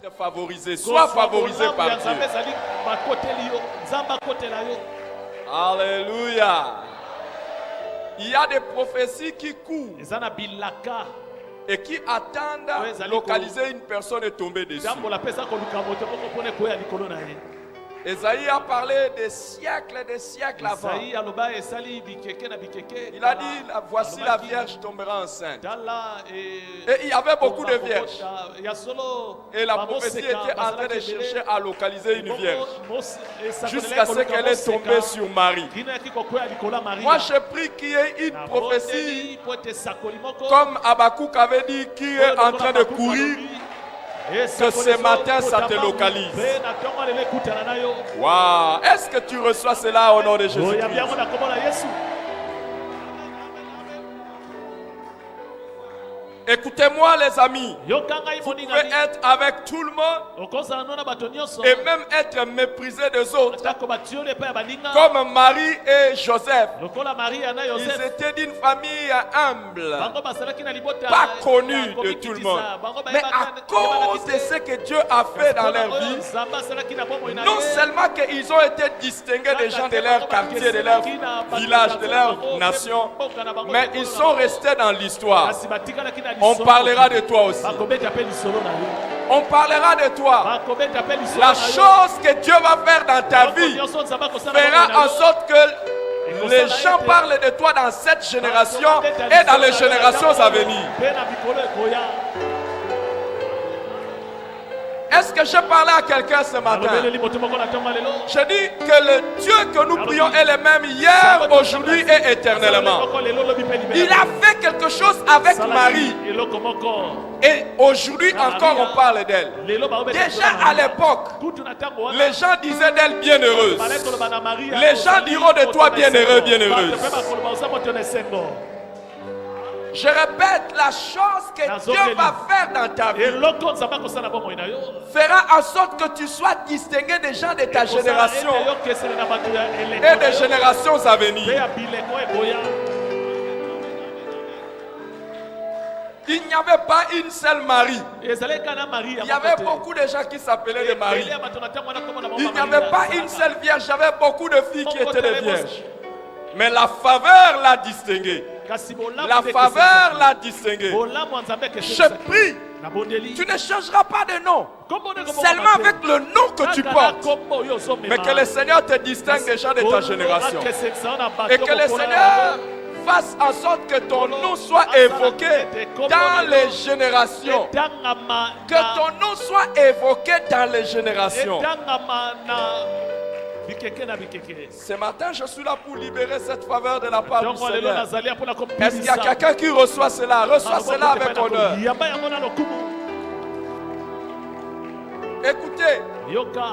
Être favorisé. Sois favorisé par Dieu. Alléluia. Il y a des prophéties qui courent et qui attendent localiser une personne et tomber dessus. Esaïe a parlé des siècles et des siècles avant. Il a dit, voici la Vierge tombera enceinte. Et il y avait beaucoup de vierges. Et la prophétie était en train de chercher à localiser une vierge. Jusqu'à ce qu'elle est tombée sur Marie. Moi, je prie qu'il y ait une prophétie, comme Habakkuk avait dit, qui est en train de courir. Que ce matin ça te localise. Waouh! Est-ce que tu reçois cela au nom de Jésus-Christ? Écoutez-moi les amis, vous pouvez être avec tout le monde et même être méprisé des autres. Comme Marie et Joseph, ils étaient d'une famille humble, pas connue de tout le monde. Mais à cause de ce que Dieu a fait dans leur vie, non seulement qu'ils ont été distingués des gens de leur quartier, de leur village, de leur nation, mais ils sont restés dans l'histoire. On parlera de toi aussi. On parlera de toi. La chose que Dieu va faire dans ta vie fera en sorte que les gens parlent de toi dans cette génération et dans les générations à venir. Est-ce que je parlais à quelqu'un ce matin? Je dis que le Dieu que nous prions est le même hier, aujourd'hui et éternellement. Il a fait quelque chose avec Marie. Et aujourd'hui encore on parle d'elle. Déjà à l'époque, les gens disaient d'elle bienheureuse. Les gens diront de toi bienheureux, bienheureuse. Je répète, la chose que Dieu va faire dans ta vie fera en sorte que tu sois distingué des gens de ta génération et des générations à venir. Il n'y avait pas une seule Marie. Il y avait beaucoup de gens qui s'appelaient des Marie. Il n'y avait pas une seule vierge. Il y avait beaucoup de filles qui étaient des vierges. Mais la faveur l'a distinguée. La faveur l'a distingué. Je prie, tu ne changeras pas de nom, seulement avec le nom que tu portes. Mais que le Seigneur te distingue des gens de ta génération. Et que le Seigneur fasse en sorte que ton nom soit évoqué dans les générations. Que ton nom soit évoqué dans les générations. Ce matin, je suis là pour libérer cette faveur de la part du Seigneur. Est-ce qu'il y a quelqu'un qui reçoit cela? Reçoit cela avec honneur. Écoutez,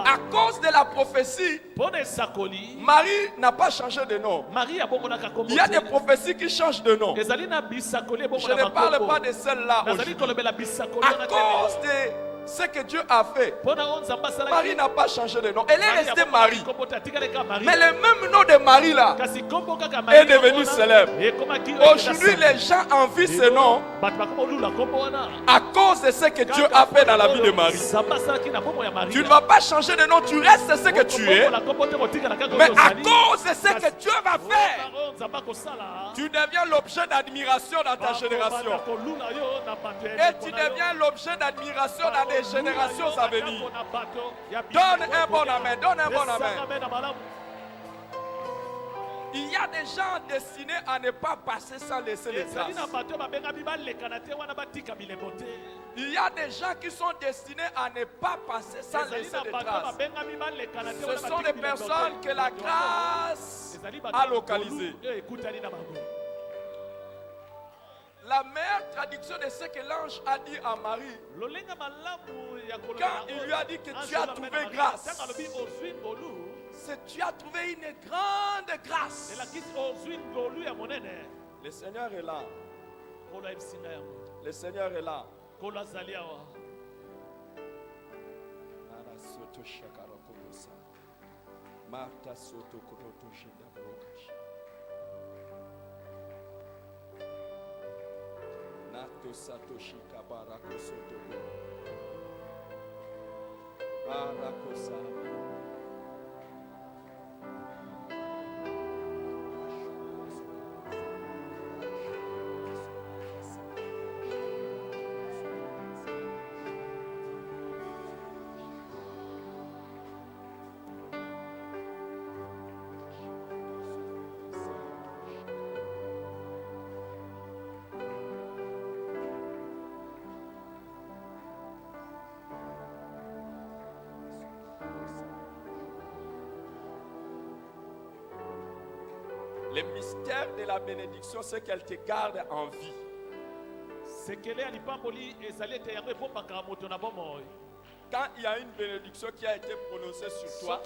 à cause de la prophétie, Marie n'a pas changé de nom. Il y a des prophéties qui changent de nom. Je ne parle pas de celle-là aujourd'hui. À cause de ce que Dieu a fait, Marie n'a pas changé de nom. Elle est restée Marie. Mais le même nom de Marie là est devenu célèbre. Aujourd'hui, les gens envient ce nom à cause de ce que Dieu a fait dans la vie de Marie. Tu ne vas pas changer de nom, tu restes ce que tu es. Mais à cause de ce que Dieu va faire, tu deviens l'objet d'admiration dans ta génération. Et tu deviens l'objet d'admiration dans des générations à venir. Donne un bon amen, donne un bon amen. Il y a des gens destinés à ne pas passer sans laisser les traces. Il y a des gens qui sont destinés à ne pas passer sans laisser des traces. Ce sont des personnes que la grâce a localisées. La meilleure traduction de ce que l'ange a dit à Marie, quand il lui a dit que tu as trouvé grâce, c'est tu as trouvé une grande grâce. Le Seigneur est là. Le Seigneur est là. Nato Satoshi Kabarako Sotobo. Le mystère de la bénédiction, c'est qu'elle te garde en vie. Quand il y a une bénédiction qui a été prononcée sur toi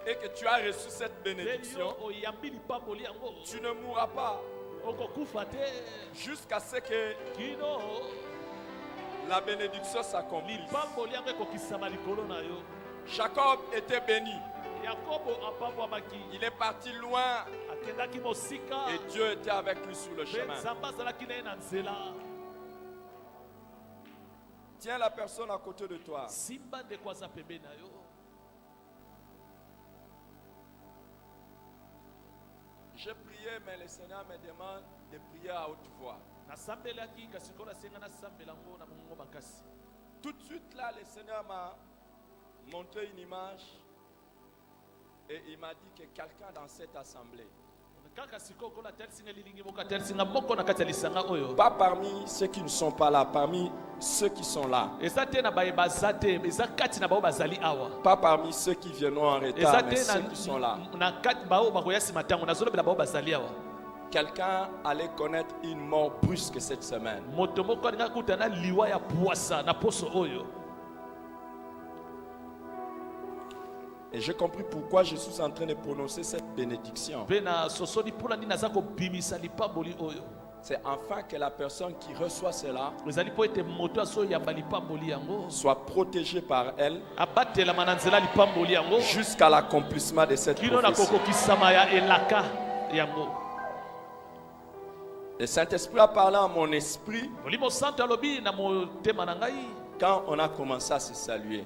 et que tu as reçu cette bénédiction, tu ne mourras pas jusqu'à ce que la bénédiction s'accomplisse. Jacob était béni. Il est parti loin et Dieu était avec lui sur le chemin. Tiens la personne à côté de toi. J'ai prié, mais le Seigneur me demande de prier à haute voix. Tout de suite là, le Seigneur m'a montré une image. Et il m'a dit que quelqu'un dans cette assemblée, pas parmi ceux qui ne sont pas là, parmi ceux qui sont là, pas parmi ceux qui viendront en retard, mais ceux qui sont là, quelqu'un allait connaître une mort brusque cette semaine. Et j'ai compris pourquoi je suis en train de prononcer cette bénédiction. C'est afin que la personne qui reçoit cela soit protégée par elle jusqu'à l'accomplissement de cette prophétie. Le Saint-Esprit a parlé à mon esprit quand on a commencé à se saluer.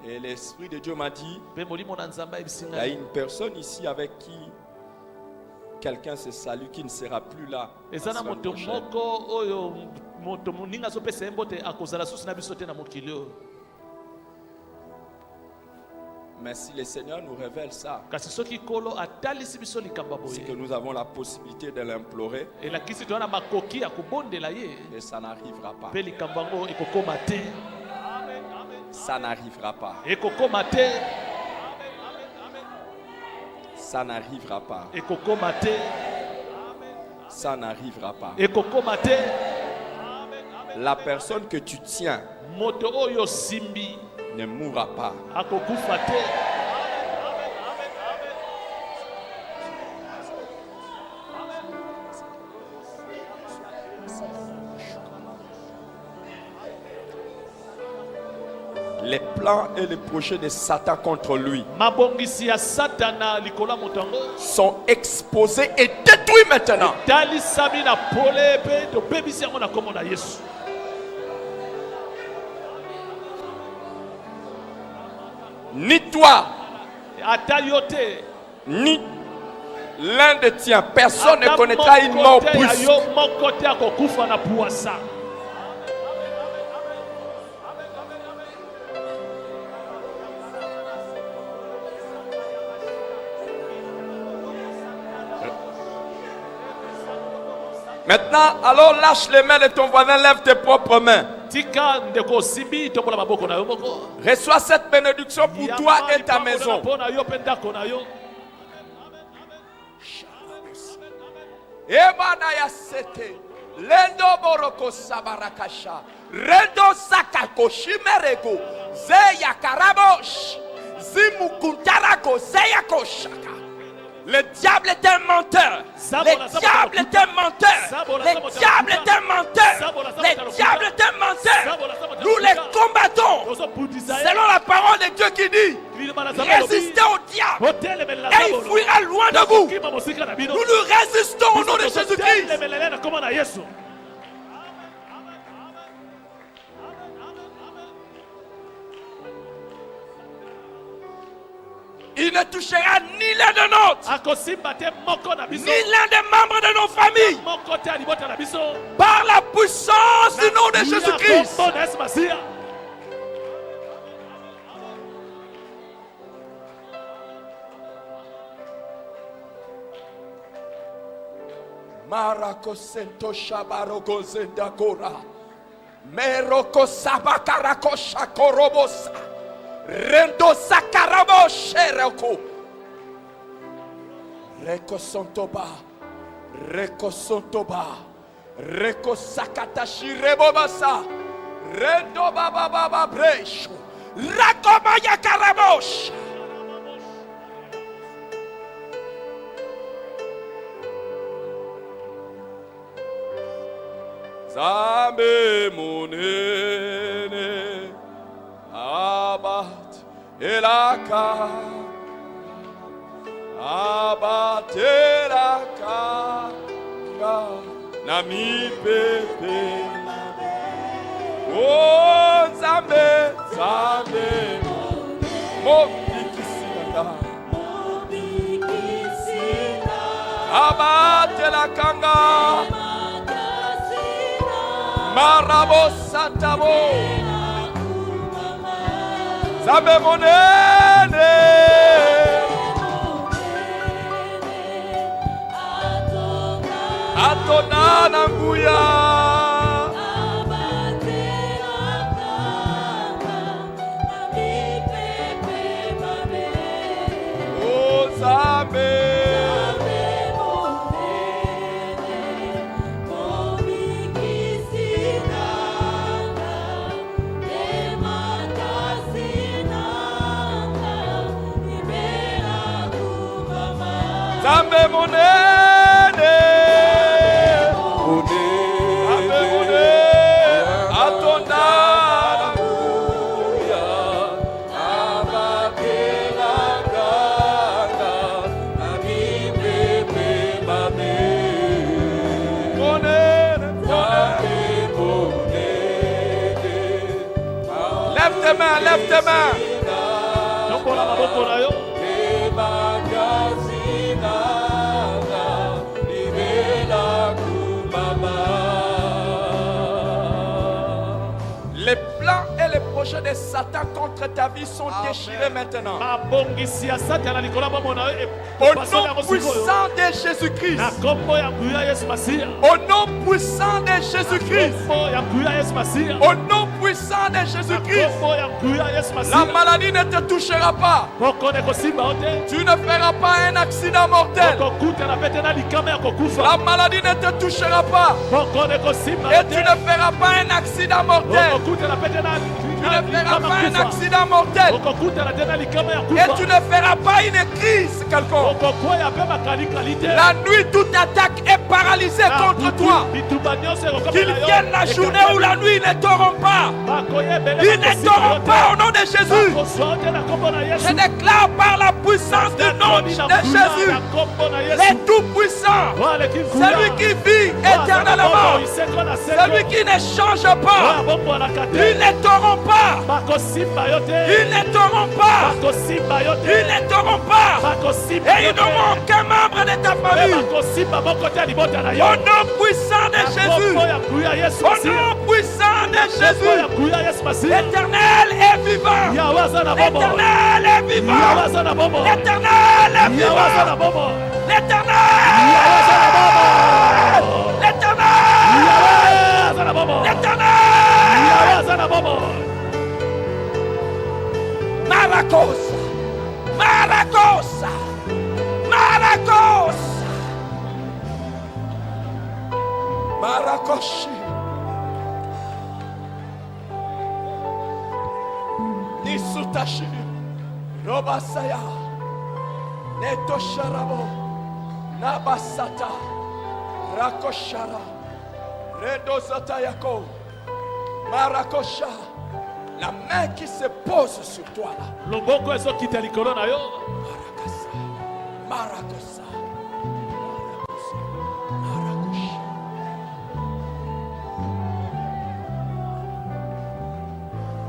Et l'Esprit de Dieu m'a dit, il y a une personne ici avec qui quelqu'un se salue qui ne sera plus là la semaine prochaine. Mais si le Seigneur nous révèle ça, c'est que nous avons la possibilité de l'implorer et ça n'arrivera pas. Ça n'arrivera pas. Ça n'arrivera pas. Ça n'arrivera pas. La personne que tu tiens ne mourra pas. Les plans et les projets de Satan contre lui sont exposés et détruits maintenant. Ni toi, ni l'un de tiens, personne ne connaîtra une mort brusque. Maintenant, alors lâche les mains de ton voisin, lève tes propres mains. Reçois cette bénédiction pour toi et ta maison. Lendo boroko sabarakasha, redo sakako shimereko, zeya karabosh, zimukuntarako zeyako shaka. Le diable est un menteur. Le diable est un menteur. Le diable est un menteur. Le diable est un menteur. Nous les combattons selon la parole de Dieu qui dit: résistez au diable et il fuira loin de vous. Nous nous résistons au nom de Jésus-Christ. Il ne touchera ni l'un de nôtres, ni l'un des membres de nos familles. Par la puissance du nom de Jésus-Christ. Marako sento shabaroko zendakora. Meroko sabakarako shakorobosa. Rendo sakarabo sheroko. Reko sontoba. Reko sontoba. Reko sakatashi rebobasa. Rendo baba baba bresho. Rakomaya karabosh. Zambe monene abat elaka abat elaka nami pepe oh zambe zambe mobikisina abat elakanga Marabo Satabo Zambe monene Atona nanguya Oh Zambe Zambe monene Zambe monene Atonda Namuya Abakela Ganga Ami Pepe Mame Monene Zambe monene Lève tes mains, lève tes mains Jombola maboko na yo Les plans et les projets de Satan contre ta vie sont déchirés maintenant. Au nom puissant de Jésus-Christ. Au nom puissant de Jésus-Christ. Au nom puissant de Jésus-Christ. La maladie ne te touchera pas. Tu ne feras pas un accident mortel. La maladie ne te touchera pas. Et tu ne feras pas un accident mortel. Tu ne feras pas un accident mortel. Et tu ne feras pas une crise quelconque. La nuit, toute attaque est paralysée contre toi. Qu'il vienne la journée ou la nuit, ils ne t'auront pas. Ils ne t'auront pas au nom de Jésus. Je déclare par la puissance du nom de Jésus, les tout-puissants, celui qui vit éternellement, celui qui ne change pas, ils ne t'auront pas. Ils ne t'auront pas. Ils ne t'auront pas. Et ils n'auront aucun membre de ta famille. Au nom puissant de Jésus. Au nom puissant de Jésus. L'Éternel est vivant. L'Éternel est vivant. L'Éternel est vivant. L'Éternel. Maracosa, Maracosa, Maracosa, Maracoshi, Nisutashi, Robasaya, Netosharabo, Nabasata, Rakoshara, Redosatayako, Marakosha. La main qui se pose sur toi là. Marakasa, Marakosa, Marakoshi.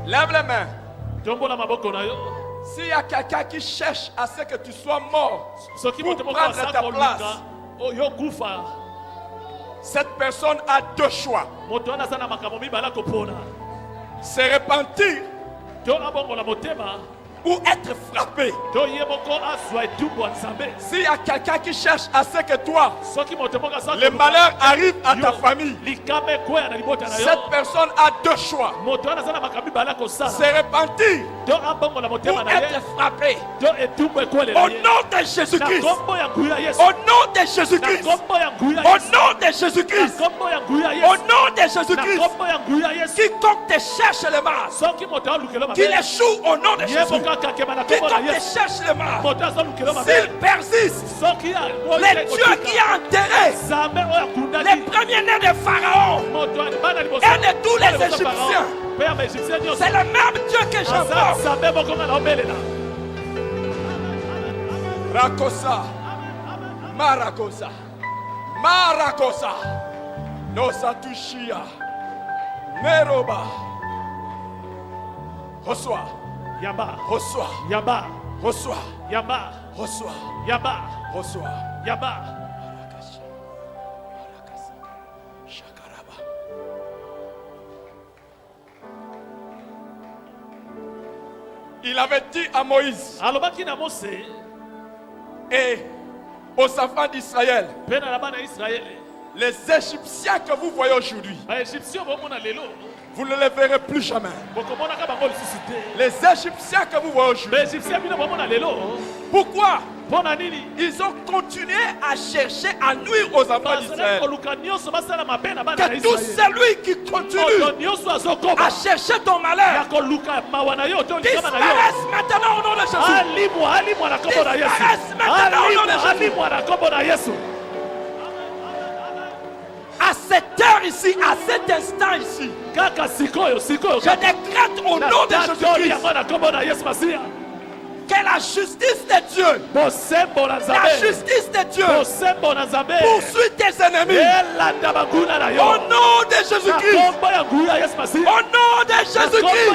Lève les mains. S'il y a quelqu'un qui cherche à ce que tu sois mort pour prendre ta place, cette personne a deux choix. Se repentir ou être frappé. S'il y a quelqu'un qui cherche à ce que toi, le malheur arrive à ta famille, cette personne a deux choix. Se repentir ou être frappé. Au nom de Jésus-Christ. Au nom de Jésus-Christ. Au nom de Jésus-Christ. Au nom de Jésus-Christ. Quiconque te cherche le mal, qu'il échoue au nom de Jésus. Quiconque te cherche le mal, s'il persiste, les dieux qui ont enterré les premiers-nés de Pharaon et de tous les Égyptiens, c'est le même Dieu que j'invoque. Rakosa, Marakosa, Marakosa, Nosatushia, Meroba. Reçois. Yaba. Reçois. Yaba. Reçois. Yaba. Reçois. Yaba. Reçois. Yaba. Il avait dit à Moïse et aux enfants d'Israël, les Égyptiens que vous voyez aujourd'hui, vous ne les verrez plus jamais. Les Égyptiens que vous voyez aujourd'hui. Pourquoi? Ils ont continué à chercher à nuire aux enfants d'Israël. Que tout celui qui continue à chercher ton malheur disparaisse maintenant au nom de Jésus. Disparaisse maintenant au nom de Jésus. À cette heure ici, à cet instant ici, je décrète au nom de Jésus-Christ que la justice de Dieu, la justice de Dieu poursuit tes ennemis. Au nom de Jésus-Christ. Au nom de Jésus-Christ.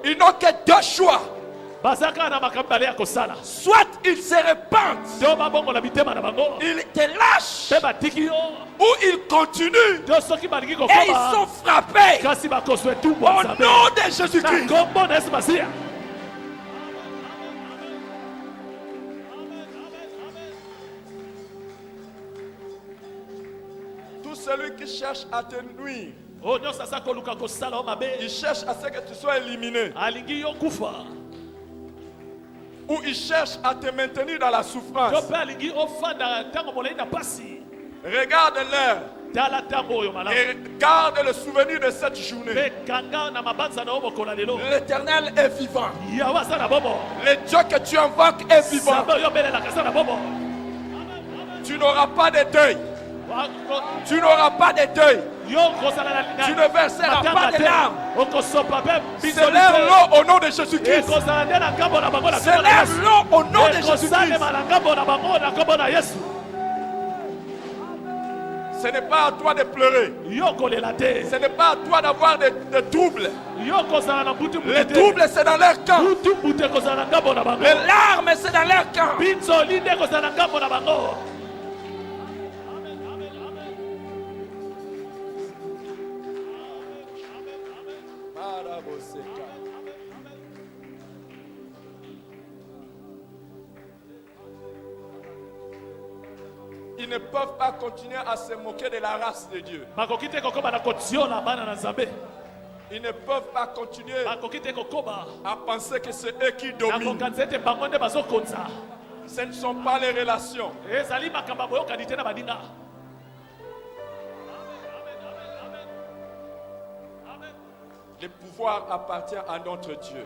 Ils n'ont que deux choix. Soit ils se repentent, ils te lâchent, ou ils continuent et ils sont frappés. Au nom de Jésus-Christ. Tout celui qui cherche à te nuire, il cherche à ce que tu sois éliminé, ou il cherche à te maintenir dans la souffrance. Regarde l'heure et garde le souvenir de cette journée. L'Éternel est vivant. Le Dieu que tu invoques est vivant. Tu n'auras pas de deuil. Tu n'auras pas de deuil. Tu ne verseras pas de larmes. Célèbre l'eau au nom de Jésus-Christ. Célèbre l'eau au nom de Jésus-Christ. Ce n'est pas à toi de pleurer. Ce n'est pas à toi d'avoir des troubles. Les troubles, c'est dans leur camp. Les larmes, c'est dans leur camp. Ils ne peuvent pas continuer à se moquer de la race de Dieu. Ils ne peuvent pas continuer à penser que c'est eux qui dominent. Ce ne sont pas les relations. Le pouvoir appartient à notre Dieu.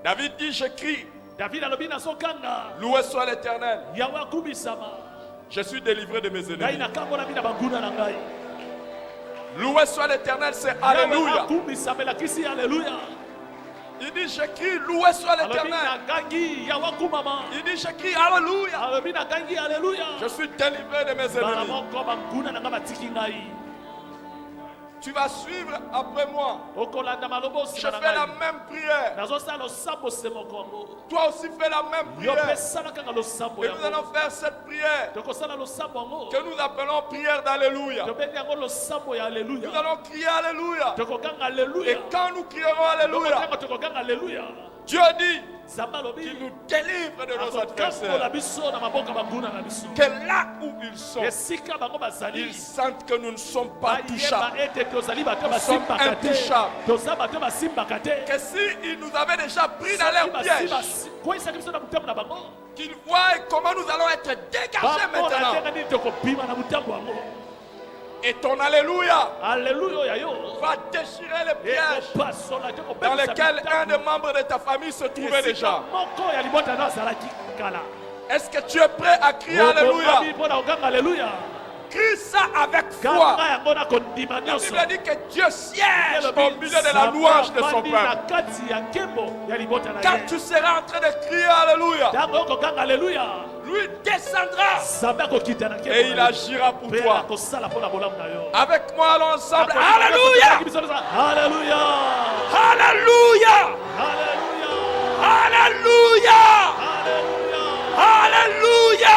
David dit, je crie. Loué soit l'Éternel. Je suis délivré de mes ennemis. Loué soit l'Éternel, c'est Alléluia. Il dit, j'écris, loué soit l'Éternel. Il dit, j'écris, Alléluia. Je suis délivré de mes ennemis. Tu vas suivre après moi. Je fais la même prière. Toi aussi fais la même prière. Et nous allons faire cette prière que nous appelons prière d'Alléluia. Nous allons crier Alléluia. Et quand nous crierons Alléluia, Dieu dit qu'il nous délivre de nos adversaires. Que là où ils sont, ils sentent que nous ne sommes pas touchables. Nous sommes intouchables. Que s'ils nous avaient déjà pris dans leur piège, qu'ils voient comment nous allons être dégagés maintenant. Et ton Alléluia va déchirer les pièges dans lesquels un des membres de ta famille se trouvait déjà. Est-ce que tu es prêt à crier Alléluia? Crie ça avec foi. La Bible dit que Dieu siège au milieu de la louange de son peuple. Quand tu seras en train de crier Alléluia, lui descendra et il agira pour toi. Avec moi, allons ensemble. Alléluia! Alléluia! Alléluia! Alléluia! Alléluia!